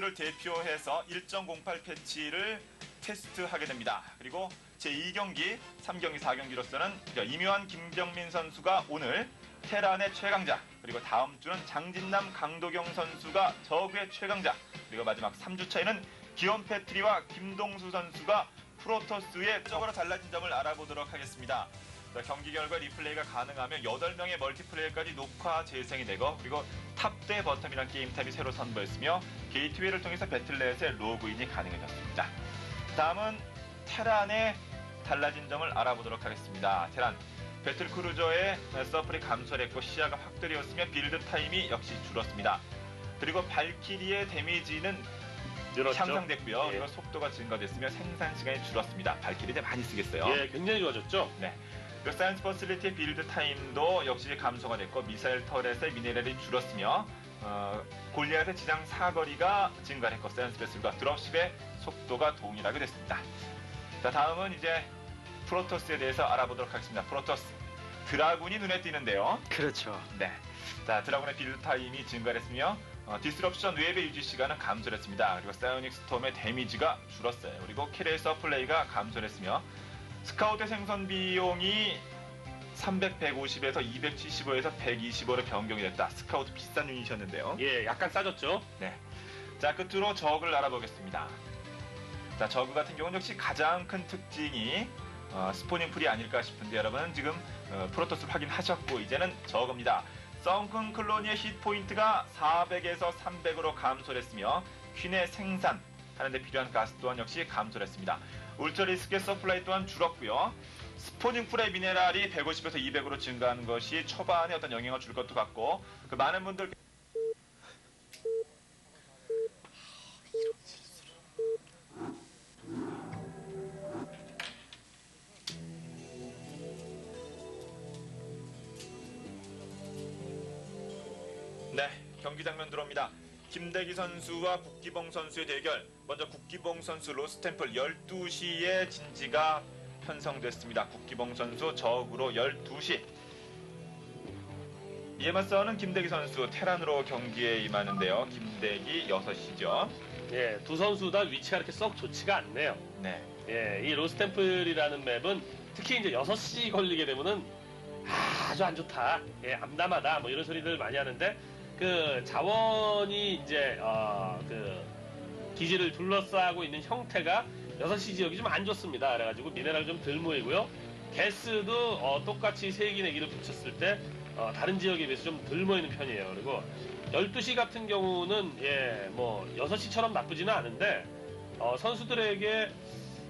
를 대표해서 1.08 패치를 테스트하게 됩니다. 그리고 제2경기, 3경기, 4경기로서는 이묘한 김경민 선수가 오늘 테란의 최강자, 그리고 다음 주는 장진남, 강도경 선수가 저그의 최강자, 그리고 마지막 3주차에는 기욤 패트리와 김동수 선수가 프로토스의 적으로 달라진 점을 알아보도록 하겠습니다. 경기 결과 리플레이가 가능하며 8명의 멀티플레이까지 녹화 재생이 되고, 그리고 탑대 버텀이란 게임 탑이 새로 선보였으며 게이트웨이를 통해서 배틀넷에 로그인이 가능해졌습니다. 다음은 테란의 달라진 점을 알아보도록 하겠습니다. 테란 배틀크루저의 서플이 감소했고 시야가 확대되었으며 빌드 타임이 역시 줄었습니다. 그리고 발키리의 데미지는 늘었죠. 향상됐고요. 예. 그리고 속도가 증가됐으며 생산 시간이 줄었습니다. 발키리 이제 많이 쓰겠어요. 예, 굉장히 좋아졌죠. 네. 그리고 사이언스 퍼실리티의 빌드 타임도 역시 감소가 됐고 미사일 터렛의 미네랄이 줄었으며 골리앗의 지상 사거리가 증가했고 사이언스 베슬과 드롭십의 속도가 동일하게 됐습니다. 자, 다음은 이제 프로토스에 대해서 알아보도록 하겠습니다. 프로토스 드라군이 눈에 띄는데요. 그렇죠. 네. 자, 드라군의 빌드 타임이 증가했으며 디스럽션 웹의 유지 시간은 감소했습니다. 그리고 사이오닉 스톰의 데미지가 줄었어요. 그리고 캐리의 서플레이가 감소했으며 스카우트 생선 비용이 300, 150에서 275에서 125로 변경이 됐다. 스카우트 비싼 유닛이었는데요. 예, 약간 싸졌죠. 네. 자, 끝으로 저그를 알아보겠습니다. 자, 저그 같은 경우는 역시 가장 큰 특징이 스포닝 풀이 아닐까 싶은데 여러분은 지금 프로토스를 확인하셨고 이제는 저그입니다. 썬큰 클로니의 힛 포인트가 400에서 300으로 감소했으며 퀸의 생산하는데 필요한 가스 또한 역시 감소했습니다. 울트라 리스크의 서플라이 또한 줄었고요. 스포닝 풀의 미네랄이 150에서 200으로 증가하는 것이 초반에 어떤 영향을 줄 것도 같고 그 많은 분들 네, 경기 장면 들어옵니다. 김대기 선수와 국기봉 선수의 대결. 먼저 국기봉 선수 로스템플 12시에 진지가 편성됐습니다. 국기봉 선수 적으로 12시. 이에 맞서는 김대기 선수 테란으로 경기에 임하는데요. 김대기 6시죠. 예, 두 선수 다 위치가 이렇게 썩 좋지가 않네요. 네. 예, 이 로스템플이라는 맵은 특히 이제 6시 걸리게 되면은 아주 안 좋다. 예, 암담하다. 뭐 이런 소리들 많이 하는데 그 자원이 이제 그 기지를 둘러싸고 있는 형태가 6시 지역이 좀 안 좋습니다. 그래가지고 미네랄 좀 덜 모이고요. 가스도 똑같이 3기 내기를 붙였을 때 다른 지역에 비해서 좀 덜 모이는 편이에요. 그리고 12시 같은 경우는 예, 뭐 6시처럼 나쁘지는 않은데 선수들에게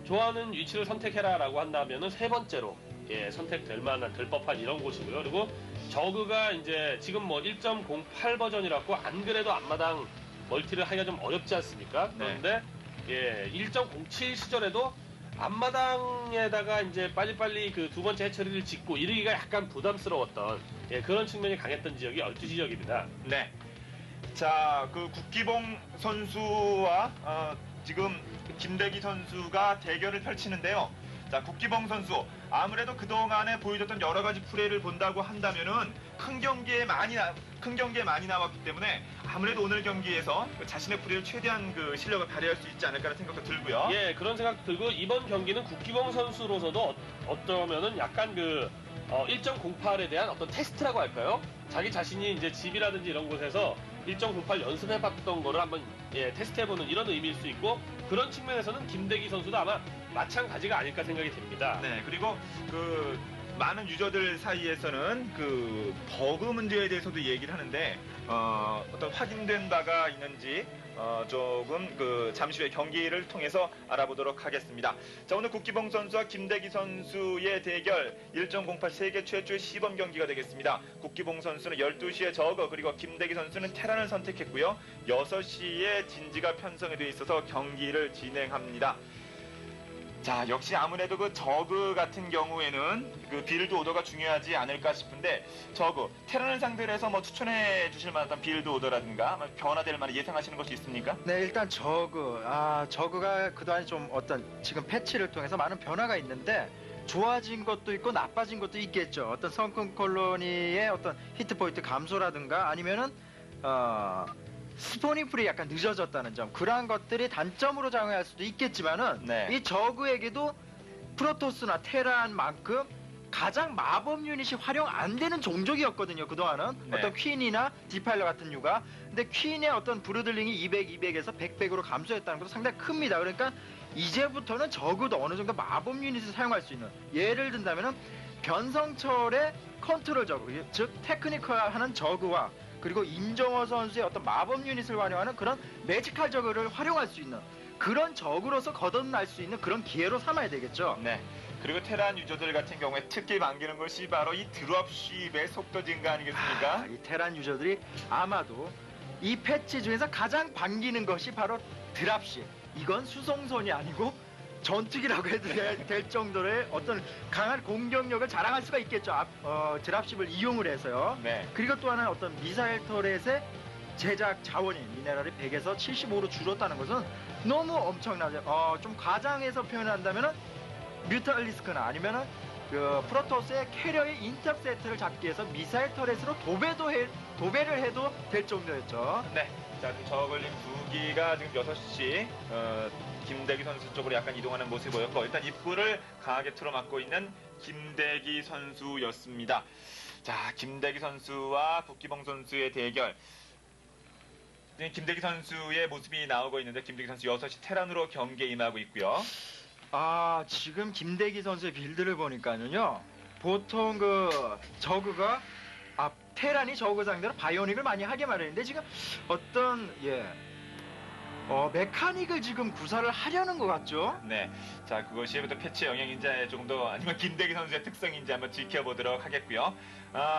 좋아하는 위치를 선택해라라고 한다면은 세 번째로 예, 선택될 만한 될 법한 이런 곳이고요. 그리고 저그가 이제 지금 뭐 1.08 버전이라고 안 그래도 앞마당 멀티를 하기가 좀 어렵지 않습니까? 그런데 예, 1.07 시절에도 앞마당에다가 이제 빨리빨리 그 두 번째 해처리를 짓고 이르기가 약간 부담스러웠던 예, 그런 측면이 강했던 지역이 12시 지역입니다. 네. 자, 그 국기봉 선수와 지금 김대기 선수가 대결을 펼치는데요. 자, 국기봉 선수 아무래도 그동안에 보여줬던 여러 가지 플레이를 본다고 한다면은 큰 경기에 많이 나왔기 때문에 아무래도 오늘 경기에서 자신의 플레이를 최대한 그 실력을 발휘할 수 있지 않을까라는 생각도 들고요. 예, 그런 생각도 들고 이번 경기는 국기봉 선수로서도 어쩌면은 약간 그 1.08에 대한 어떤 테스트라고 할까요? 자기 자신이 이제 집이라든지 이런 곳에서 1.08 연습해봤던 거를 한번 예, 테스트해보는 이런 의미일 수 있고 그런 측면에서는 김대기 선수도 아마 마찬가지가 아닐까 생각이 됩니다. 네, 그리고 그 많은 유저들 사이에서는 그 버그 문제에 대해서도 얘기를 하는데 어떤 확인된 바가 있는지 조금 그 잠시 후에 경기를 통해서 알아보도록 하겠습니다. 자, 오늘 국기봉 선수와 김대기 선수의 대결 1.08 세계 최초의 시범 경기가 되겠습니다. 국기봉 선수는 12시에 저거 그리고 김대기 선수는 테란을 선택했고요. 6시에 진지가 편성이 되어 있어서 경기를 진행합니다. 자, 역시 아무래도 그 저그 같은 경우에는 그 빌드 오더가 중요하지 않을까 싶은데 저그 테란을 상대로 해서 뭐 추천해 주실 만한 빌드 오더라든가 변화될 만한 예상하시는 것이 있습니까? 네, 일단 저그가 그동안 좀 어떤 지금 패치를 통해서 많은 변화가 있는데 좋아진 것도 있고 나빠진 것도 있겠죠. 어떤 성큰 콜로니의 어떤 히트 포인트 감소라든가 아니면은 스포닝 풀이 약간 늦어졌다는 점, 그러한 것들이 단점으로 작용할 수도 있겠지만은 네. 이 저그에게도 프로토스나 테란만큼 가장 마법 유닛이 활용 안 되는 종족이었거든요, 그동안은. 네. 어떤 퀸이나 디파일러 같은 유가. 근데 퀸의 어떤 브루들링이 200, 200에서 100, 100으로 감소했다는 것도 상당히 큽니다. 그러니까 이제부터는 적어도 어느 정도 마법 유닛을 사용할 수 있는, 예를 든다면은 변성철의 컨트롤 저그, 즉 테크니컬하는 저그와 그리고 임정호 선수의 어떤 마법 유닛을 활용하는 그런 매지컬 저그를 활용할 수 있는 그런 적으로서 거듭날 수 있는 그런 기회로 삼아야 되겠죠. 네. 그리고 테란 유저들 같은 경우에 특히 반기는 것이 바로 이 드롭쉽의 속도 증가 아니겠습니까? 이 테란 유저들이 아마도 이 패치 중에서 가장 반기는 것이 바로 드랍십. 이건 수송선이 아니고 전투기라고 해도 될 정도의 어떤 강한 공격력을 자랑할 수가 있겠죠. 드랍십을 이용을 해서요. 네. 그리고 또 하나는 어떤 미사일 터렛의 제작 자원이 미네랄이 100에서 75로 줄었다는 것은 너무 엄청나죠. 좀 과장해서 표현한다면은 뮤탈리스크나 아니면은 그 프로토스의 캐리어의 인터셉트를 잡기 위해서 미사일 터렛으로 도배를 해도 될 정도였죠. 네. 자, 지금 저글링 2기가 지금 6시 김대기 선수 쪽으로 약간 이동하는 모습이 보였고, 일단 입구를 강하게 틀어막고 있는 김대기 선수였습니다. 자, 김대기 선수와 국기봉 선수의 대결. 지금 김대기 선수의 모습이 나오고 있는데, 김대기 선수 6시 테란으로 경기에 임하고 있고요. 지금 김대기 선수의 빌드를 보니까는요, 보통 그 저그가 테란이 저그 상대로 바이오닉을 많이 하게 마련인데 지금 어떤 메카닉을 지금 구사를 하려는 것 같죠? 네. 자, 그것이 또 패치 영향인지 조금 더 아니면 김대기 선수의 특성인지 한번 지켜보도록 하겠고요.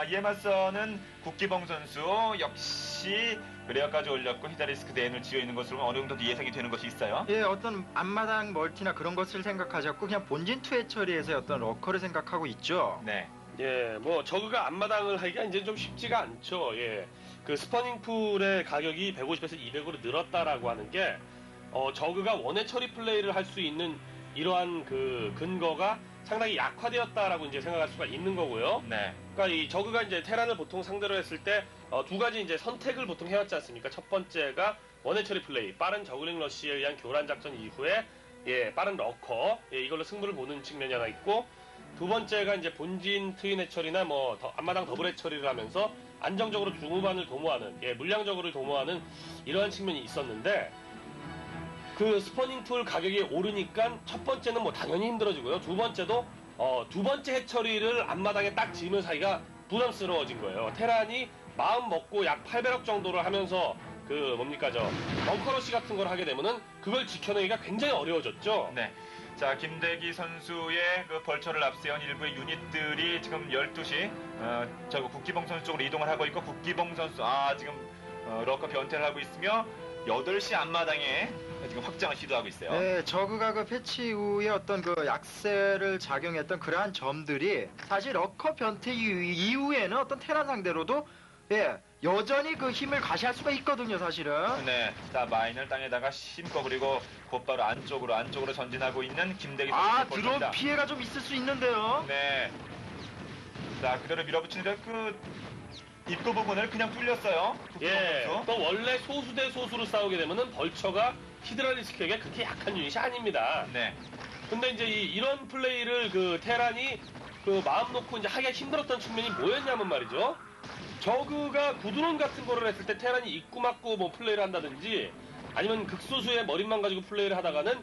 이에 맞서는 국기봉 선수 역시 레어까지 올렸고 히다리스크 대인을 지어 있는 것으로 어느 정도 예상이 되는 것이 있어요. 예, 어떤 앞마당 멀티나 그런 것을 생각하셨고 그냥 본진 투에 처리해서 어떤 러커를 생각하고 있죠. 네. 예, 뭐 저그가 앞마당을 하기가 이제 좀 쉽지가 않죠. 예, 그 스퍼닝 풀의 가격이 150에서 200으로 늘었다라고 하는 게 저그가 원해 처리 플레이를 할 수 있는 이러한 그 근거가 상당히 약화되었다라고 이제 생각할 수가 있는 거고요. 네. 그러니까 이 저그가 이제 테란을 보통 상대로 했을 때 두 가지 이제 선택을 보통 해왔지 않습니까? 첫 번째가 원해 처리 플레이, 빠른 저글링 러시에 의한 교란 작전 이후에 빠른 러커, 이걸로 승부를 보는 측면이 하나 있고, 두 번째가 이제 본진 트윈 해처리나 뭐 앞마당 더블 해처리를 하면서 안정적으로 중후반을 도모하는, 물량적으로 도모하는 이러한 측면이 있었는데, 그 스퍼닝 풀 가격이 오르니까 첫 번째는 뭐 당연히 힘들어지고요. 두 번째도 두 번째 해처리를 앞마당에 딱 지으면서 하기가 부담스러워진 거예요. 테란이 마음 먹고 약 800억 정도를 하면서 그 뭡니까 벙커러시 같은 걸 하게 되면은 그걸 지켜내기가 굉장히 어려워졌죠. 네. 자, 김대기 선수의 그 벌처를 앞세운 일부의 유닛들이 지금 12시 국기봉 선수 쪽으로 이동을 하고 있고, 국기봉 선수 지금 러커 변태를 하고 있으며 8시 앞마당에 지금 확장을 시도하고 있어요. 네, 저그가 그 패치 이후에 어떤 그 약세를 작용했던 그러한 점들이 사실 러커 변태 이후에는 어떤 테란 상대로도 여전히 그 힘을 과시할 수가 있거든요, 사실은. 네. 자, 마인을 땅에다가 심고 그리고 곧바로 안쪽으로 전진하고 있는 김대기 선수. 드론 피해가 좀 있을 수 있는데요. 네. 자, 그대로 밀어붙이는데 그 입구 부분을 그냥 뚫렸어요. 또 원래 소수 대 소수로 싸우게 되면은 벌처가 히드라리스크에게 그렇게 약한 유닛이 아닙니다. 네. 근데 이제 이런 플레이를 그 테란이 그 마음 놓고 이제 하기가 힘들었던 측면이 뭐였냐면 말이죠. 저그가 구드론 같은 거를 했을 때 테란이 입구 막고 뭐 플레이를 한다든지 아니면 극소수의 머릿만 가지고 플레이를 하다가는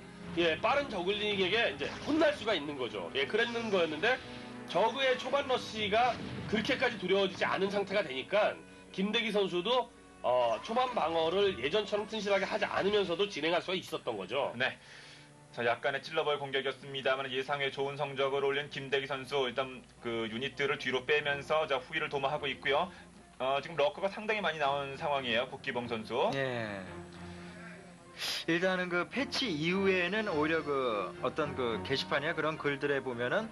빠른 저글링에게 이제 혼날 수가 있는 거죠. 그랬는 거였는데 저그의 초반 러시가 그렇게까지 두려워지지 않은 상태가 되니까 김대기 선수도 초반 방어를 예전처럼 튼실하게 하지 않으면서도 진행할 수가 있었던 거죠. 네. 자, 약간의 찔러볼 공격이었습니다만 예상외 좋은 성적을 올린 김대기 선수, 일단 그 유닛들을 뒤로 빼면서 후위를 도모하고 있고요. 지금 러커가 상당히 많이 나온 상황이에요, 국기봉 선수. 일단은 그 패치 이후에는 오히려 그 어떤 그 게시판이나 그런 글들에 보면은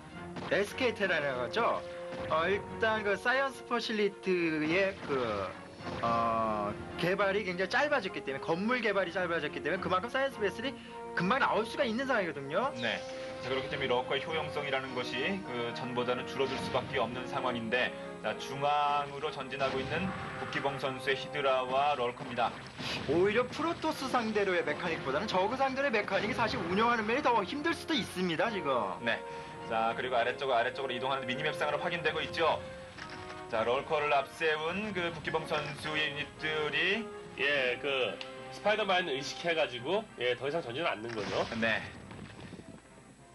SK 테란이라고 하죠. 일단 그 사이언스 퍼실리티의 그 개발이 굉장히 짧아졌기 때문에 건물 개발이 짧아졌기 때문에 그만큼 사이언스 베슬이 금방 나올 수가 있는 상황이거든요. 네. 자, 그렇기 때문에 러커의 효용성이라는 것이 그 전보다는 줄어들 수밖에 없는 상황인데, 자, 중앙으로 전진하고 있는 국기봉 선수의 히드라와 럴커입니다. 오히려 프로토스 상대로의 메카닉보다는 저그 상대로의 메카닉이 사실 운영하는 면이 더 힘들 수도 있습니다, 지금. 네. 자, 그리고 아래쪽으로 이동하는 미니맵상으로 확인되고 있죠. 자, 럴커를 앞세운 그 국기봉 선수의 유닛들이 예, 그 스파이더맨 의식해가지고 예, 더 이상 전진을 않는 거죠. 네.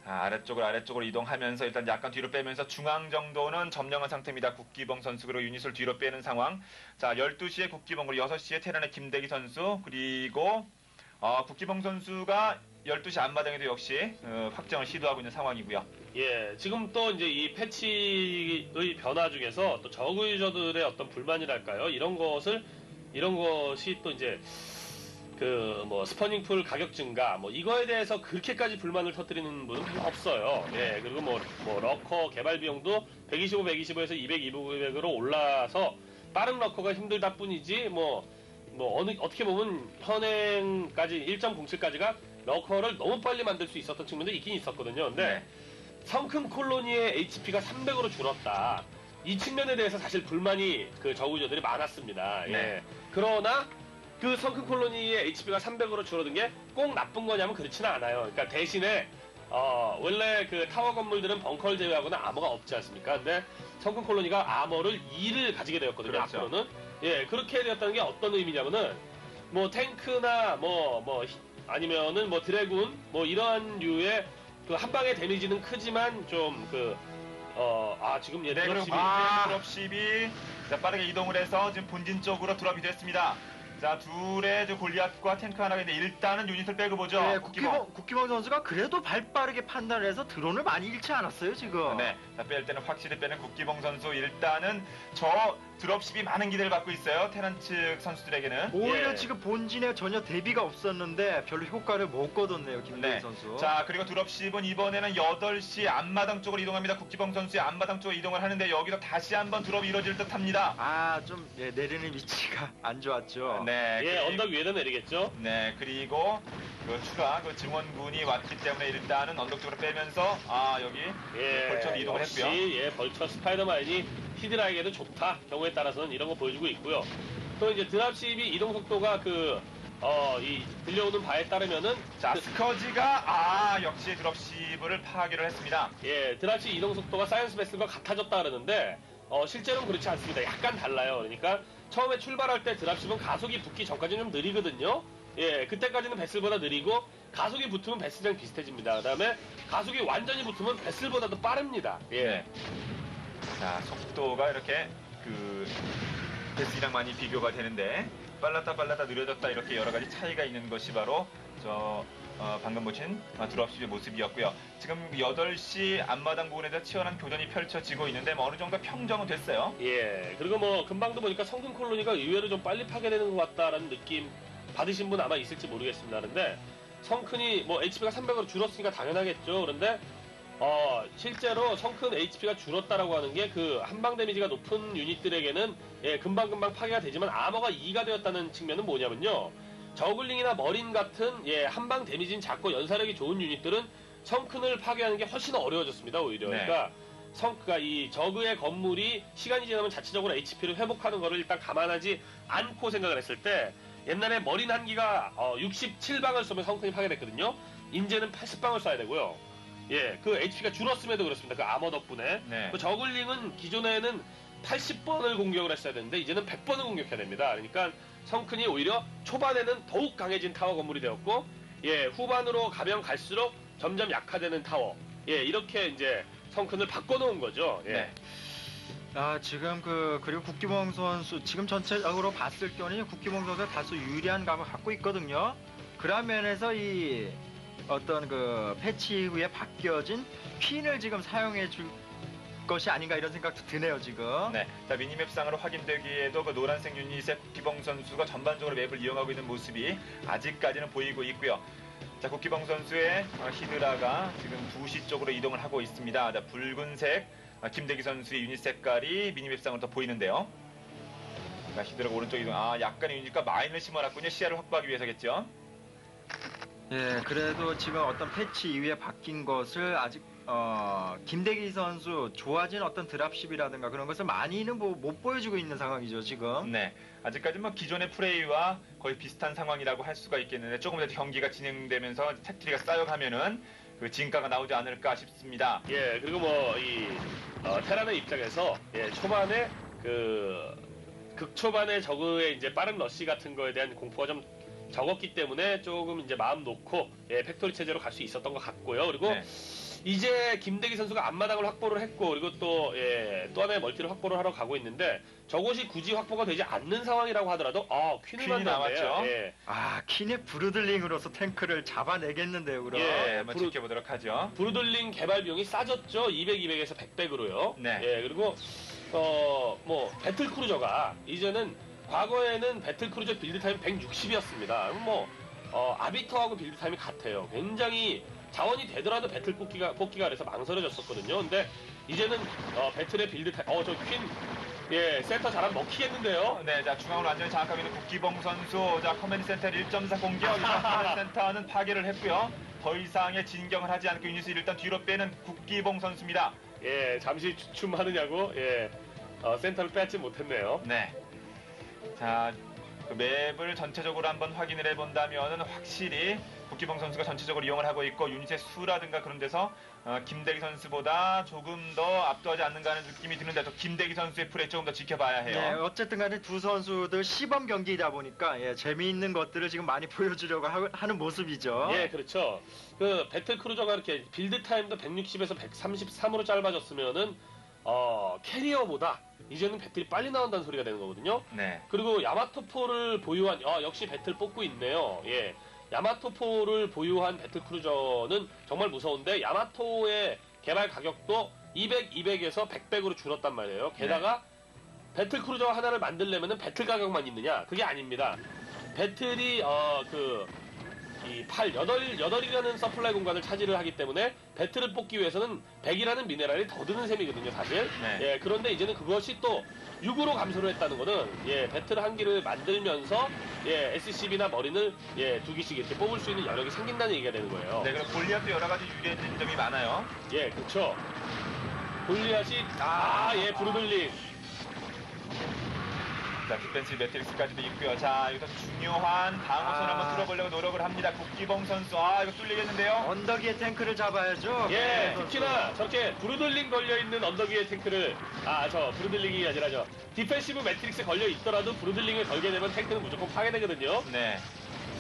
자, 아래쪽으로 이동하면서 일단 약간 뒤로 빼면서 중앙 정도는 점령한 상태입니다. 국기봉 선수 그리고 유닛을 뒤로 빼는 상황. 자, 12시에 국기봉 그리고 6시에 테란의 김대기 선수 그리고 국기봉 선수가 12시 앞마당에도 역시 확정을 시도하고 있는 상황이고요. 예, 지금 또 이제 이 패치의 변화 중에서 또 저그 유저들의 어떤 불만이랄까요? 이런 것이 또 이제 그 뭐 스퍼닝풀 가격 증가 뭐 이거에 대해서 그렇게까지 불만을 터뜨리는 분은 별로 없어요. 예, 그리고 뭐 러커 개발 비용도 125에서 200으로 올라서 빠른 러커가 힘들다 뿐이지 어떻게 보면 현행까지 1.07까지가 러커를 너무 빨리 만들 수 있었던 측면도 있긴 있었거든요. 근데 성큰 콜로니의 HP가 300으로 줄었다. 이 측면에 대해서 사실 불만이 그 저우저들이 많았습니다. 예. 네. 그러나 그 성큰 콜로니의 HP가 300으로 줄어든 게 꼭 나쁜 거냐면 그렇지는 않아요. 그러니까 대신에 원래 그 타워 건물들은 벙커를 제외하고는 아머가 없지 않습니까? 근데 성큰 콜로니가 아머를 2를 가지게 되었거든요. 그렇죠. 앞으로는. 예, 그렇게 되었다는 게 어떤 의미냐면은 뭐 탱크나 아니면은 뭐 드래곤 뭐 이러한 류의 그 한 방의 데미지는 크지만 좀 지금 네, 그리고 드롭십이 자, 빠르게 이동을 해서 지금 본진 쪽으로 드롭이 됐습니다. 자, 둘의 골리앗과 탱크 하나가 있는데 일단은 유닛을 빼고 보죠. 네, 국기봉 선수가 그래도 발빠르게 판단을 해서 드론을 많이 잃지 않았어요, 지금. 네, 자, 뺄 때는 확실히 빼는 국기봉 선수. 일단은 저 드롭십이 많은 기대를 받고 있어요. 테란 측 선수들에게는. 오히려 예. 지금 본진에 전혀 대비가 없었는데 별로 효과를 못 거뒀네요, 김대희 선수. 자, 그리고 드롭십은 이번에는 8시 앞마당 쪽으로 이동합니다. 국기봉 선수의 앞마당 쪽으로 이동을 하는데 여기서 다시 한번 드롭이 이루어질 듯 합니다. 좀 내리는 위치가 안 좋았죠. 네, 예, 언덕 위에다 내리겠죠. 네, 그리고 그 추가 증원군이 왔기 때문에 일단은 언덕 쪽으로 빼면서 여기 벌처도 이동을 했고요. 예, 벌처 스파이더맨이 히드라에게도 좋다. 경우에 따라서는 이런 거 보여주고 있고요. 또 이제 드랍십이 이동 속도가 이 들려오는 바에 따르면은 자, 스커지가 역시 드롭십을 파괴를 했습니다. 예, 드랍십 이동 속도가 사이언스 베슬과 같아졌다 그러는데 실제로는 그렇지 않습니다. 약간 달라요. 그러니까 처음에 출발할 때 드랍십은 가속이 붙기 전까지는 좀 느리거든요. 예, 그때까지는 베슬보다 느리고 가속이 붙으면 베슬이랑 비슷해집니다. 그다음에 가속이 완전히 붙으면 베슬보다도 빠릅니다. 예. 자, 속도가 이렇게 베스랑 많이 비교가 되는데 빨랐다 느려졌다 이렇게 여러 가지 차이가 있는 것이 바로 방금 보신 드롭십의 모습이었고요. 지금 8시 앞마당 부분에서 치열한 교전이 펼쳐지고 있는데 어느 정도 평정은 됐어요. 예, 그리고 금방도 보니까 성큰 콜로니가 의외로 좀 빨리 파괴되는 것 같다라는 느낌 받으신 분 아마 있을지 모르겠습니다. 그런데 성큰이 HP가 300으로 줄었으니까 당연하겠죠. 그런데 실제로 성큰 HP가 줄었다라고 하는 게 그 한방 데미지가 높은 유닛들에게는 금방금방 파괴가 되지만 아머가 2가 되었다는 측면은 뭐냐면요. 저글링이나 머린 같은 한방 데미지는 작고 연사력이 좋은 유닛들은 성큰을 파괴하는 게 훨씬 어려워졌습니다. 오히려. 네. 그러니까 이 저그의 건물이 시간이 지나면 자체적으로 HP를 회복하는 거를 일단 감안하지 않고 생각을 했을 때 옛날에 머린 한 기가 67방을 쏘면 성큰이 파괴됐거든요. 이제는 80방을 쏴야 되고요. 예, 그 HP가 줄었음에도 그렇습니다. 그 아머 덕분에. 네. 그 저글링은 기존에는 80번을 공격을 했어야 되는데 이제는 100번을 공격해야 됩니다. 그러니까 성큰이 오히려 초반에는 더욱 강해진 타워 건물이 되었고, 후반으로 가면 갈수록 점점 약화되는 타워. 이렇게 이제 성큰을 바꿔놓은 거죠. 네. 지금 그리고 국기봉 선수 지금 전체적으로 봤을 때는 국기봉 선수가 다소 유리한 감을 갖고 있거든요. 그런 면에서 이 어떤 패치 이후에 바뀌어진 퀸을 지금 사용해 줄 것이 아닌가 이런 생각도 드네요, 지금. 네. 자, 미니맵상으로 확인되기에도 그 노란색 유닛의 국기봉 선수가 전반적으로 맵을 이용하고 있는 모습이 아직까지는 보이고 있고요. 자, 국기봉 선수의 히드라가 지금 2시 쪽으로 이동을 하고 있습니다. 자, 붉은색 김대기 선수의 유닛 색깔이 미니맵상으로 더 보이는데요. 자, 히드라가 오른쪽 이동. 아, 약간의 유니까 마인을 심어놨군요. 시야를 확보하기 위해서겠죠. 예, 그래도 지금 어떤 패치 이후에 바뀐 것을 아직 김대기 선수 좋아진 어떤 드랍십이라든가 그런 것을 많이는 못 보여주고 있는 상황이죠 지금. 네, 아직까지 뭐 기존의 플레이와 거의 비슷한 상황이라고 할 수가 있겠는데 조금 더 경기가 진행되면서 팩트리가 쌓여가면은 그 진가가 나오지 않을까 싶습니다. 예, 그리고 뭐 이 테란의 입장에서 초반에 극초반에 저그의 이제 빠른 러시 같은 거에 대한 공포가 좀 적었기 때문에 조금 이제 마음 놓고 팩토리 체제로 갈 수 있었던 것 같고요. 그리고 네. 이제 김대기 선수가 앞마당을 확보를 했고 그리고 또 하나의 멀티를 확보를 하러 가고 있는데 저것이 굳이 확보가 되지 않는 상황이라고 하더라도 퀸을 퀸이 만났네요. 나왔죠. 예. 아, 킨의 브루들링으로서 탱크를 잡아내겠는데요, 그럼. 예. 한번 지켜보도록 하죠. 브루들링 개발 비용이 싸졌죠. 200, 200에서 100으로요. 네. 예, 그리고 뭐 배틀크루저가 이제는 과거에는 배틀크루저 빌드 타임 160이었습니다. 뭐 아비터하고 빌드 타임이 같아요. 굉장히 자원이 되더라도 배틀 뽑기가 그래서 망설여졌었거든요. 근데 이제는 배틀의 빌드 타임 센터 잘하면 먹히겠는데요. 네, 자 중앙으로 완전히 장악하고 있는 국기봉 선수. 자 커맨드 센터 1.4 공격. 일단 커맨드 센터는 파괴를 했고요. 더 이상의 진격을 하지 않고 유닛을 일단 뒤로 빼는 국기봉 선수입니다. 예, 잠시 주춤하느냐고 센터를 빼지 못했네요. 네. 자, 그 맵을 전체적으로 한번 확인을 해본다면은 확실히 국기봉 선수가 전체적으로 이용을 하고 있고 유닛의 수라든가 그런 데서 김대기 선수보다 조금 더 압도하지 않는가 하는 느낌이 드는데 또 김대기 선수의 플레이 조금 더 지켜봐야 해요. 네, 어쨌든 간에 두 선수들 시범 경기이다 보니까 재미있는 것들을 지금 많이 보여주려고 하는 모습이죠. 예, 그렇죠. 그 배틀크루저가 이렇게 빌드 타임도 160에서 133으로 짧아졌으면은 캐리어보다 이제는 배틀이 빨리 나온다는 소리가 되는 거거든요. 네. 그리고 야마토포를 보유한 역시 배틀 뽑고 있네요. 예. 야마토포를 보유한 배틀크루저는 정말 무서운데 야마토의 개발 가격도 200, 200에서 100으로 줄었단 말이에요. 게다가 배틀크루저 하나를 만들려면 배틀 가격만 있느냐? 그게 아닙니다. 배틀이 이 8이라는 서플라이 공간을 차지를 하기 때문에 배틀을 뽑기 위해서는 100이라는 미네랄이 더 드는 셈이거든요, 사실. 네. 예, 그런데 이제는 그것이 또 6으로 감소를 했다는 거는 배틀 한 기를 만들면서 SCB나 머린을 2기씩 이렇게 뽑을 수 있는 여력이 생긴다는 얘기가 되는 거예요. 네, 그리고 골리앗도 여러 가지 유리해진 점이 많아요. 예, 그렇죠. 골리앗이 브루들링. 자, 디펜스 매트릭스까지도 있고요. 자, 여기서 중요한 방어선 한번 뚫어보려고 노력을 합니다. 국기봉 선수. 이거 뚫리겠는데요? 언덕 위에 탱크를 잡아야죠. 예, 특히나 저렇게 브루들링 걸려있는 언덕 위에 탱크를 브루들링이 아니라 디펜시브 매트릭스 걸려있더라도 브루들링을 걸게 되면 탱크는 무조건 파괴되거든요. 네.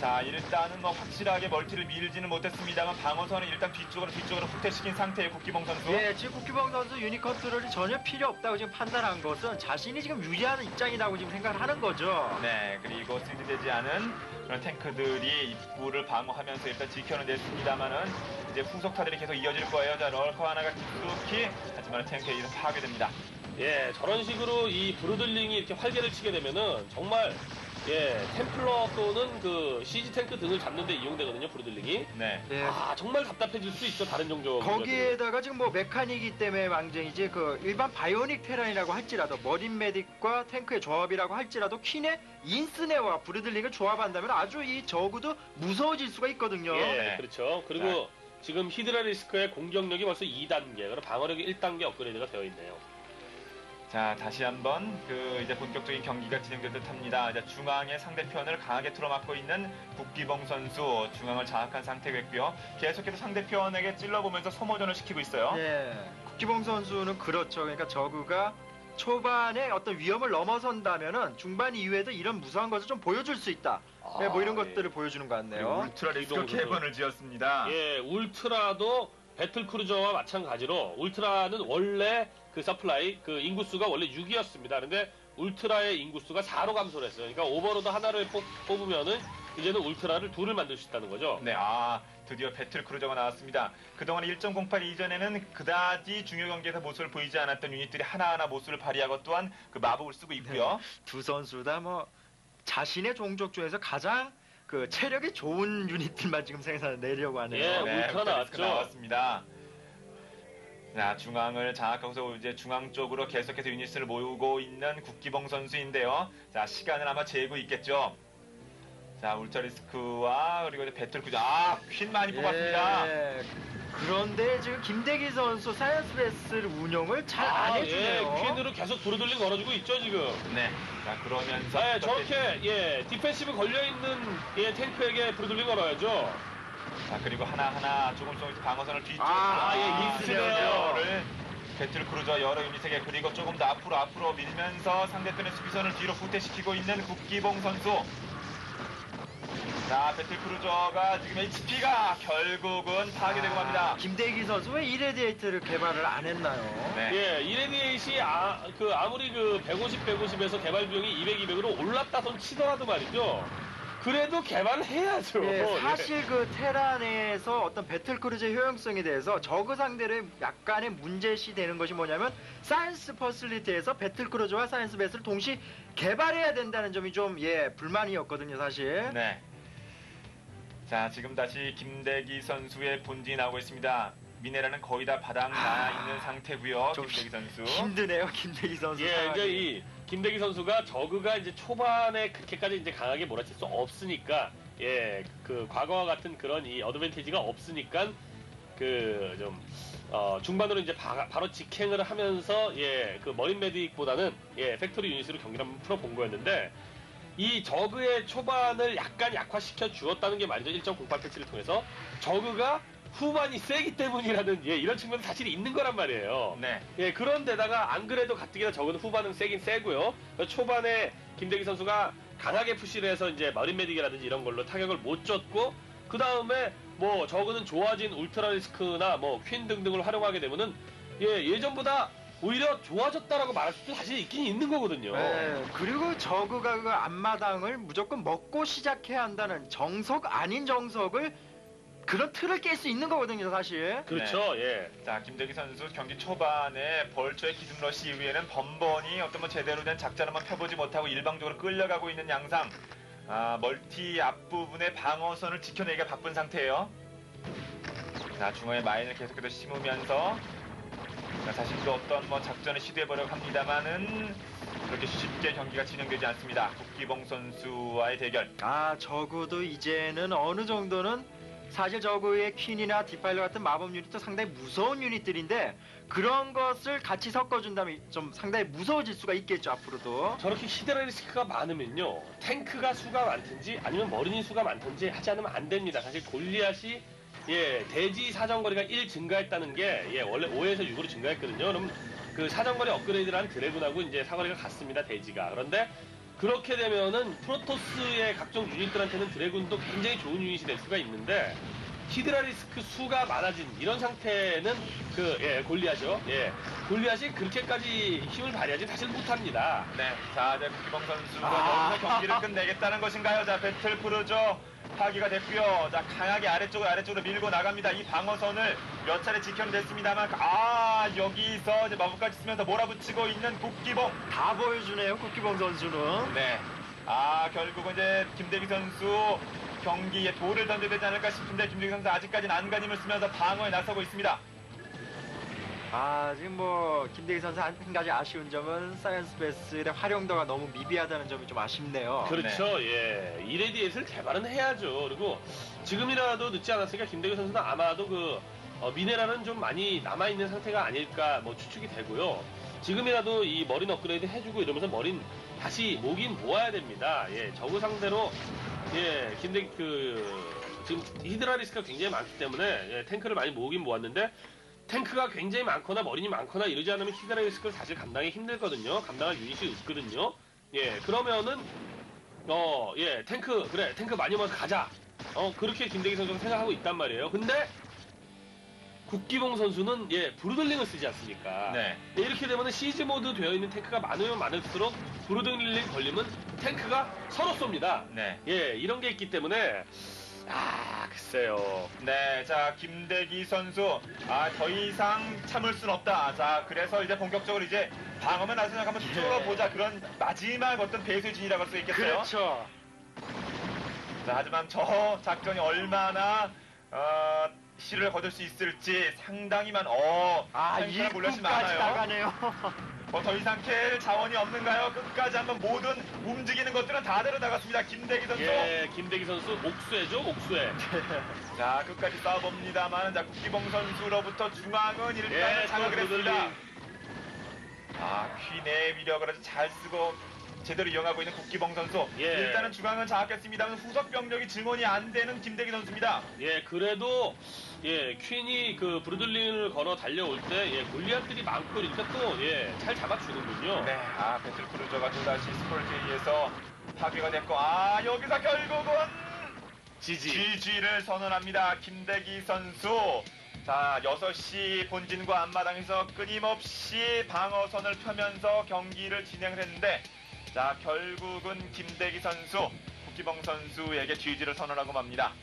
자, 일단은 뭐 확실하게 멀티를 밀지는 못했습니다만 방어선은 일단 뒤쪽으로 후퇴시킨 상태의 국기봉 선수. 예, 지금 국기봉 선수 유닛 컨트롤이 전혀 필요 없다고 지금 판단한 것은 자신이 지금 유리한 입장이라고 지금 생각을 하는 거죠. 네, 그리고 승리되지 않은 그런 탱크들이 입구를 방어하면서 일단 지켜냈습니다만은 이제 후속타들이 계속 이어질 거예요. 자, 럴커 하나가 깊숙이 하지만 탱크에 의해서 파괴됩니다. 예, 저런 식으로 이 브루들링이 이렇게 활개를 치게 되면은 정말 템플러 또는 그 CG 탱크 등을 잡는데 이용되거든요, 브루들링이. 네. 예, 정말 답답해질 수 있죠, 다른 종족. 거기에다가 지금 뭐 메카닉이기 때문에 망정이지 그 일반 바이오닉 테란이라고 할지라도 머린 메딕과 탱크의 조합이라고 할지라도 퀸의 인스네와 브루들링을 조합한다면 아주 이 저그도 무서워질 수가 있거든요. 예, 네. 그렇죠. 그리고 지금 히드라 리스크의 공격력이 벌써 2단계, 그리고 방어력이 1단계 업그레이드가 되어 있네요. 자, 다시 한번 이제 본격적인 경기가 진행될 듯합니다. 이제 중앙에 상대편을 강하게 틀어막고 있는 국기봉 선수 중앙을 장악한 상태겠고요. 계속해서 상대편에게 찔러보면서 소모전을 시키고 있어요. 예, 국기봉 선수는 그렇죠. 그러니까 저그가 초반에 어떤 위험을 넘어선다면은 중반 이후에도 이런 무서운 것을 좀 보여줄 수 있다. 네, 뭐 이런 것들을 보여주는 것 같네요. 울트라 리스크 이동훈 선수. 캐번을 지었습니다. 예, 울트라도 배틀크루저와 마찬가지로 울트라는 원래 그 서플라이 그 인구수가 원래 6이었습니다. 근데 울트라의 인구수가 4로 감소를 했어요. 그러니까 오버로드 하나를 뽑으면은 이제는 울트라를 둘을 만들 수 있다는 거죠. 네, 드디어 배틀크루저가 나왔습니다. 그동안 1.08 이전에는 그다지 중요 경기에서 모습을 보이지 않았던 유닛들이 하나하나 모습을 발휘하고 또한 그 마법을 쓰고 있고요. 두 선수 다 뭐 자신의 종족 중에서 가장 그 체력이 좋은 유닛들만 지금 생산을 내려고 하네요. 예, 네, 울트라 나왔죠. 나왔습니다. 자, 중앙을 장악하고서 이제 중앙 쪽으로 계속해서 유닛을 모으고 있는 국기봉 선수인데요. 자, 시간을 아마 재고 있겠죠. 자, 울트라리스크와 그리고 이제 배틀크루저. 퀸 많이 뽑았습니다. 예. 그런데 지금 김대기 선수 사이언스 베슬 운영을 잘 안 해주네요. 예, 퀸으로 계속 브루들링 걸어주고 있죠 지금. 네. 자, 그러면서 네, 저렇게 예 디펜시브 걸려 있는 예 탱크에게 브루들링 걸어야죠. 자, 그리고 하나하나 조금씩 방어선을 뒤쪽으로 예, 있으네요. 를 배틀크루저 여러 유닛에게 그리고 조금 더 앞으로 밀면서 상대편의 수비선을 뒤로 후퇴시키고 있는 국기봉 선수. 자, 배틀크루저가 지금 HP가 결국은 파괴되고 맙니다. 김대기 선수 왜 이레디에이트를 개발을 안 했나요? 네. 예, 이레디에이시 아무리 그 150에서 개발 비용이 200로 올랐다 손 치더라도 말이죠. 그래도 개발을 해야죠. 예, 사실 그 테란에서 어떤 배틀크루즈의 효용성에 대해서 저그 상대를 약간의 문제시 되는 것이 뭐냐면 사이언스 퍼슬리티에서 배틀크루즈와 사이언스 베스를 동시 개발해야 된다는 점이 좀 불만이었거든요, 사실. 네. 자, 지금 다시 김대기 선수의 본진이 나오고 있습니다. 미네랄은 거의 다 바닥 나 있는 상태고요. 좀 김대기 선수. 힘드네요, 김대기 선수. 예, 상황이. 이제 이 김대기 선수가 저그가 이제 초반에 그렇게까지 이제 강하게 몰아칠 수 없으니까 예, 그 과거와 같은 그런 이 어드밴티지가 없으니까 그 좀 중반으로 이제 바로 직행을 하면서 예, 그 머린 메딕보다는 예, 팩토리 유닛으로 경기를 한번 풀어본 거였는데 이 저그의 초반을 약간 약화시켜 주었다는 게 말이죠. 1.08 패치를 통해서 저그가 후반이 세기 때문이라는 예, 이런 측면도 사실 있는 거란 말이에요. 네. 예, 그런데다가 안 그래도 가뜩이나 저그는 후반은 세긴 세고요. 초반에 김대기 선수가 강하게 푸시를 해서 이제 머린 메딕이라든지 이런 걸로 타격을 못 줬고 그 다음에 뭐 저그는 좋아진 울트라리스크나 뭐 퀸 등등을 활용하게 되면은 예, 예전보다 오히려 좋아졌다라고 말할 수도 사실 있긴 있는 거거든요. 네, 그리고 저그가 그 앞마당을 무조건 먹고 시작해야 한다는 정석 아닌 정석을 그런 틀을 깰 수 있는 거거든요, 사실. 그렇죠. 예. 자, 김대기 선수 경기 초반에 벌초의 기습러시 이후에는 번번이 어떤 뭐 제대로 된 작전을 한번 펴보지 못하고 일방적으로 끌려가고 있는 양상. 멀티 앞부분의 방어선을 지켜내기가 바쁜 상태예요. 자, 중앙에 마인을 계속해서 심으면서 자, 자신도 어떤 뭐 작전을 시도해보려고 합니다만은 그렇게 쉽게 경기가 진행되지 않습니다. 국기봉 선수와의 대결. 저그도 이제는 어느 정도는 사실 저그의 퀸이나 디파일러 같은 마법 유닛도 상당히 무서운 유닛들인데 그런 것을 같이 섞어준다면 좀 상당히 무서워질 수가 있겠죠, 앞으로도. 저렇게 히드라리스크가 많으면요. 탱크가 수가 많든지 아니면 머리니 수가 많든지 하지 않으면 안 됩니다. 사실 골리앗이 예, 대지 사정거리가 1 증가했다는 게 예, 원래 5에서 6으로 증가했거든요. 그럼 그 사정거리 업그레이드를 한 드래곤하고 이제 사거리가 같습니다, 대지가. 그런데 그렇게 되면은 프로토스의 각종 유닛들한테는 드래곤도 굉장히 좋은 유닛이 될 수가 있는데 히드라리스크 수가 많아진 이런 상태는 골리앗이죠. 예, 골리앗이 그렇게까지 힘을 발휘하지 사실 못합니다. 네. 자, 이제 국기봉 선수가 여기서 경기를 끝내겠다는 것인가요? 자, 배틀크루저 파기가 됐고요. 자, 강하게 아래쪽으로 밀고 나갑니다. 이 방어선을 몇 차례 지켜냈습니다만 여기서 이제 마법까지 쓰면서 몰아붙이고 있는 국기봉. 다 보여주네요, 국기봉 선수는. 네. 결국은 이제 김대기 선수 경기에 돌을 던져야 되지 않을까 싶은데 김대기 선수 아직까지는 안간힘을 쓰면서 방어에 나서고 있습니다. 지금 뭐 김대기 선수 한 가지 아쉬운 점은 사이언스 베슬의 활용도가 너무 미비하다는 점이 좀 아쉽네요. 그렇죠. 예, 이레디에이트를 개발은 해야죠. 그리고 지금이라도 늦지 않았으니까 김대규 선수는 아마도 그 미네랄은 좀 많이 남아 있는 상태가 아닐까 뭐 추측이 되고요. 지금이라도 이 머린 업그레이드 해주고 이러면서 머린 다시 모긴 모아야 됩니다. 예, 저그 상대로 예, 김대규 지금 히드라리스크가 굉장히 많기 때문에 예, 탱크를 많이 모으긴 모았는데. 탱크가 굉장히 많거나 머린이 많거나 이러지 않으면 히드라리스크를 사실 감당하기 힘들거든요. 감당할 유닛이 없거든요. 예, 그러면은 탱크 많이 모아서 가자. 그렇게 김대기 선수가 생각하고 있단 말이에요. 근데 국기봉 선수는 브루들링을 쓰지 않습니까? 네. 이렇게 되면은 시즈 모드 되어 있는 탱크가 많으면 많을수록 브루들링 걸리면 탱크가 서로 쏩니다. 네. 예, 이런 게 있기 때문에 글쎄요. 네, 자, 김대기 선수, 더 이상 참을 순 없다. 자, 그래서 이제 본격적으로 이제 방어만 나서서 한번 뚫어보자. 그런 마지막 어떤 배수진이라고 할 수 있겠어요. 그렇죠. 자, 하지만 저 작전이 얼마나 시를 거둘 수 있을지 상당히만 아, 상당히 몰려시 1구까지 많아요. 나가네요. 더 이상 캘 자원이 없는가요? 끝까지 한번 모든 움직이는 것들은 다 데려 나갔습니다. 김대기 선수. 예, 김대기 선수 옥수해죠, 옥수해. 자, 끝까지 싸워봅니다만, 자, 국기봉 선수로부터 중앙은 일단은 예, 장악을 또 했습니다. 누들링. 아, 퀸의 위력을 아주 잘 쓰고 제대로 이용하고 있는 국기봉 선수. 예. 일단은 중앙은 장악했습니다만 후속 병력이 증원이 안 되는 김대기 선수입니다. 예, 그래도 예, 퀸이 그 브루들링을 걸어 달려올 때 예, 골리앗들이 많고 이러니까 또 예, 잘 잡아주는군요. 네, 아, 배틀크루저가 또다시 스콜케이에서 파괴가 됐고, 아, 여기서 결국은 지지. GG를 선언합니다. 김대기 선수. 자, 6시 본진과 앞마당에서 끊임없이 방어선을 펴면서 경기를 진행을 했는데, 자, 결국은 김대기 선수, 국기봉 선수에게 GG를 선언하고 맙니다.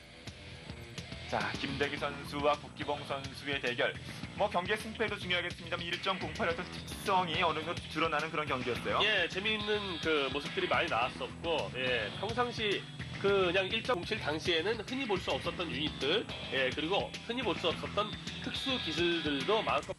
자, 김대기 선수와 국기봉 선수의 대결. 뭐 경기의 승패도 중요하겠습습니다만 1.08의 어떤 특성이 어느 정도 드러나는 그런 경기였어요. 예, 재미있는 그 모습들이 많이 나왔었고, 예, 평상시 그냥 1.07 당시에는 흔히 볼 수 없었던 유닛들, 예, 그리고 흔히 볼 수 없었던 특수 기술들도 마음껏